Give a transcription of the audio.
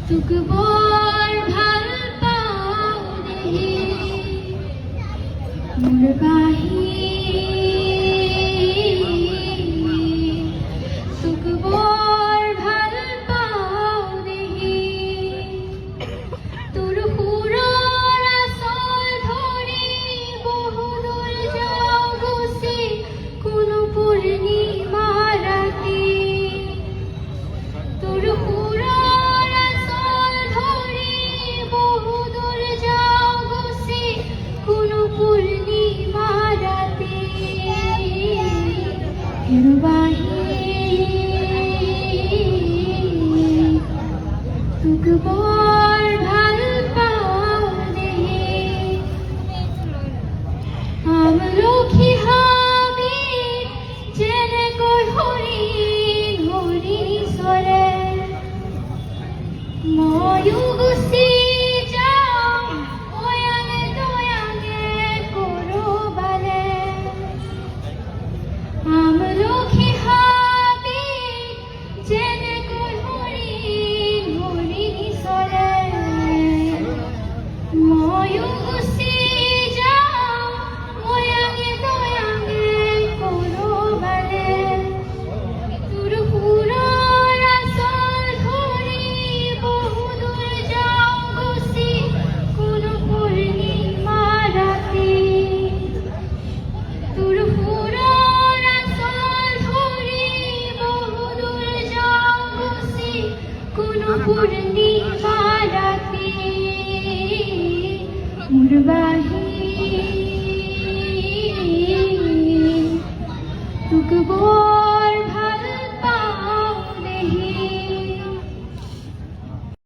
তোক বৰ ভাল পাওঁ দেহি মোৰ বাহি তোক বৰ ভাল পাওঁ দেহি তোৰ সুৰৰ আচল ধৰি বহুদূৰ যাওঁ গুচি কোনো পূৰ্ণিমা ৰাতি তোৰ সুৰৰ আচল ধৰি বহুদূৰ যাওঁ গুচি কোনো পূৰ্ণিমা ৰাতি তোক বৰ ভাল পাওঁ দেহি আমলখি হাবি যেনেকৈ হৰিণ হৰি চৰে ময়ো গুচি